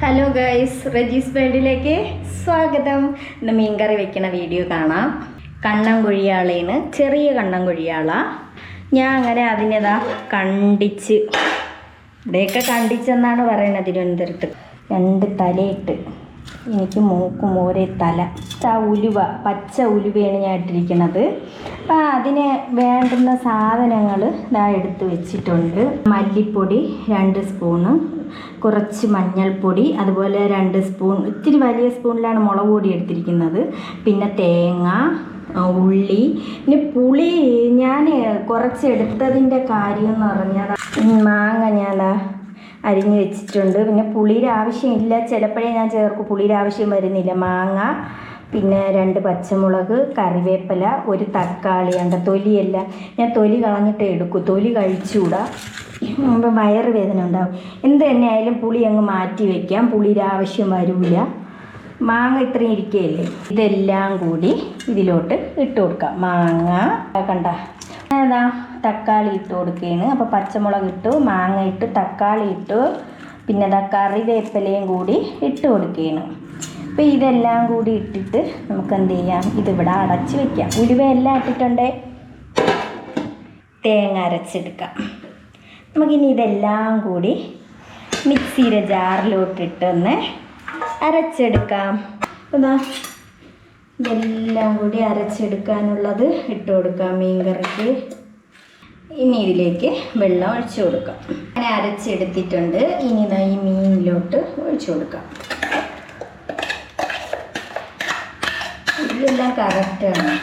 Hello guys, റജീസ് വേൾഡിലേക്ക് സ്വാഗതം. ഇന്ന് മീൻകറി വെക്കുന്ന വീഡിയോ കാണാം. കണ്ണൻകൊഴിയാളേന്ന്, ചെറിയ കണ്ണൻകൊഴിയാള. ഞാൻ അങ്ങനെ അതിനെതാ കണ്ടിച്ച്, ഇവിടെയൊക്കെ കണ്ടിച്ചെന്നാണ് പറയുന്നത് തിരുവനന്തപുരത്ത്. 2 തലയിട്ട്, എനിക്ക് മൂക്കും ഓരേ തല. ഉലുവ, പച്ച ഉലുവയാണ് ഞാൻ ഇട്ടിരിക്കുന്നത്. അപ്പം അതിന് വേണ്ടുന്ന സാധനങ്ങൾ ഇതാ എടുത്ത് വെച്ചിട്ടുണ്ട്. മല്ലിപ്പൊടി 2 സ്പൂണ്, കുറച്ച് മഞ്ഞൾപ്പൊടി, അതുപോലെ 2 സ്പൂൺ, ഇത്തിരി വലിയ സ്പൂണിലാണ് മുളക് പൊടി എടുത്തിരിക്കുന്നത്. പിന്നെ തേങ്ങ, ഉള്ളി, പിന്നെ പുളി ഞാൻ കുറച്ചെടുത്തതിൻ്റെ കാര്യം എന്ന് പറഞ്ഞാൽ മാങ്ങ ഞാൻ അരിഞ്ഞ് വെച്ചിട്ടുണ്ട്. പിന്നെ പുളിയുടെ ആവശ്യമില്ല, ചിലപ്പോഴേ ഞാൻ ചേർക്കും, പുളിയുടെ ആവശ്യം വരുന്നില്ല. മാങ്ങ, പിന്നെ 2 പച്ചമുളക്, കറിവേപ്പില, 1 തക്കാളി. തൊലിയല്ല, ഞാൻ തൊലി കളഞ്ഞിട്ടേ എടുക്കൂ, തൊലി കഴിച്ചുകൂടാ, ഇപ്പം വയറ് വേദന ഉണ്ടാവും. എന്ത് തന്നെ ആയാലും പുളി അങ്ങ് മാറ്റി വയ്ക്കാം, പുളിയുടെ ആവശ്യം വരില്ല. മാങ്ങ ഇത്രയും ഇരിക്കുകയല്ലേ, ഇതെല്ലാം കൂടി ഇതിലോട്ട് ഇട്ട് കൊടുക്കാം. മാങ്ങ കണ്ട അതാ, തക്കാളി ഇട്ട് കൊടുക്കുകയാണ്. അപ്പോൾ പച്ചമുളക് ഇട്ടു, മാങ്ങ ഇട്ടു, തക്കാളി ഇട്ടു, പിന്നെ അതാ കറിവേപ്പിലയും കൂടി ഇട്ട് കൊടുക്കുകയാണ്. അപ്പോൾ ഇതെല്ലാം കൂടി ഇട്ടിട്ട് നമുക്ക് എന്ത് ചെയ്യാം, ഇതിവിടെ അടച്ച് വയ്ക്കാം. ഉലുവയെല്ലാം ഇട്ടിട്ടുണ്ടേ, തേങ്ങ അരച്ചെടുക്കാം. നമുക്കിനി ഇതെല്ലാം കൂടി മിക്സിയുടെ ജാറിലോട്ടിട്ടൊന്ന് അരച്ചെടുക്കാം. അതാ ഇതെല്ലാം കൂടി അരച്ചെടുക്കാനുള്ളത് ഇട്ട് കൊടുക്കാം മീൻ കറിക്ക്. ഇനി ഇതിലേക്ക് വെള്ളം ഒഴിച്ചു കൊടുക്കാം. അങ്ങനെ അരച്ചെടുത്തിട്ടുണ്ട്. ഇനി ഇതാ ഈ മീനിലോട്ട് ഒഴിച്ചു കൊടുക്കാം. ഇതെല്ലാം കറക്റ്റാണ്,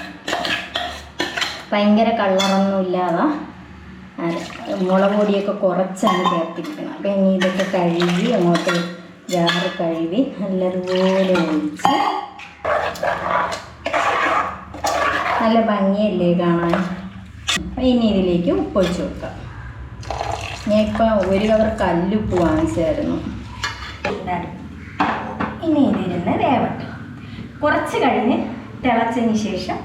ഭയങ്കര കളറൊന്നും ഇല്ലാതെ മുളക് പൊടിയൊക്കെ കുറച്ചാണ് ചേർത്തിരിക്കണം. അപ്പം ഇനി ഇതൊക്കെ കഴുകി അങ്ങോട്ട് ജാറ് കഴുകി നല്ലതുപോലെ ഒഴിച്ച്, നല്ല ഭംഗിയല്ലേ കാണാൻ. അപ്പം ഇനി ഇതിലേക്ക് ഉപ്പ് ഒഴിച്ച് കൊടുക്കാം. ഞാൻ ഇപ്പം 1 കവർ കല്ലുപ്പ് വാങ്ങിച്ചായിരുന്നു. ഇനി ഇതിരുന്ന് വേവട്ടെ, കുറച്ച് കഴിഞ്ഞ് തിളച്ചതിന് ശേഷം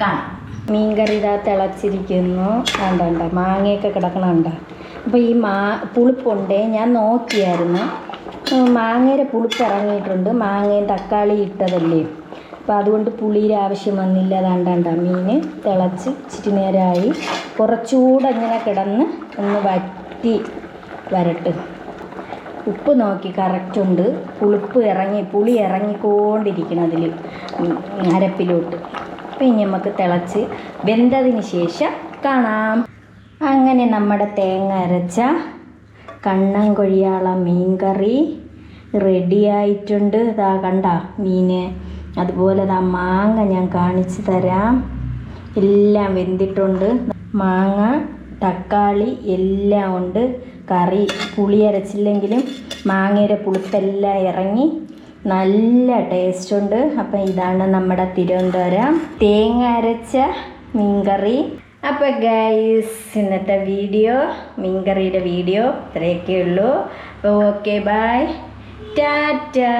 കാണാം. മീൻകറി ഇതാ തിളച്ചിരിക്കുന്നു. കണ്ട മാങ്ങയൊക്കെ കിടക്കണുണ്ട്. അപ്പോൾ ഈ പുളിപ്പുണ്ടേ, ഞാൻ നോക്കിയായിരുന്നു, മാങ്ങയുടെ പുളിപ്പ് ഇറങ്ങിയിട്ടുണ്ട്. മാങ്ങയും തക്കാളി ഇട്ടതല്ലേ, അപ്പോൾ അതുകൊണ്ട് പുളിയുടെ ആവശ്യം വന്നില്ല. അതാണ്ട മീൻ തിളച്ച് ഇച്ചിരി നേരമായി. കുറച്ചുകൂടെ ഇങ്ങനെ കിടന്ന് ഒന്ന് വറ്റി വരട്ട്. ഉപ്പ് നോക്കി കറക്റ്റുണ്ട്, പുളി ഇറങ്ങിക്കൊണ്ടിരിക്കണം അതിൽ അരപ്പിലോട്ട്. അപ്പം ഇനി നമുക്ക് തിളച്ച് വെന്തതിന് ശേഷം കാണാം. അങ്ങനെ നമ്മുടെ തേങ്ങ അരച്ച കണ്ണൻകൊഴിയാള മീൻ കറി റെഡിയായിട്ടുണ്ട്. ഇതാ കണ്ട മീൻ, അതുപോലെ ഇതാ മാങ്ങ ഞാൻ കാണിച്ചു തരാം. എല്ലാം വെന്തിട്ടുണ്ട്. മാങ്ങ, തക്കാളി എല്ലാം ഉണ്ട്. കറി പുളി അരച്ചില്ലെങ്കിലും മാങ്ങയുടെ പുളിപ്പെല്ലാം ഇറങ്ങി നല്ല ടേസ്റ്റ് ഉണ്ട്. അപ്പം ഇതാണ് നമ്മുടെ തിരുവനന്തപുരം തേങ്ങ അരച്ച മീൻകറി. അപ്പോൾ ഗൈസ്, ഇന്നത്തെ വീഡിയോ, മീൻകറിയുടെ വീഡിയോ ഇത്രയൊക്കെ ഉള്ളൂ. Okay, bye, Tata.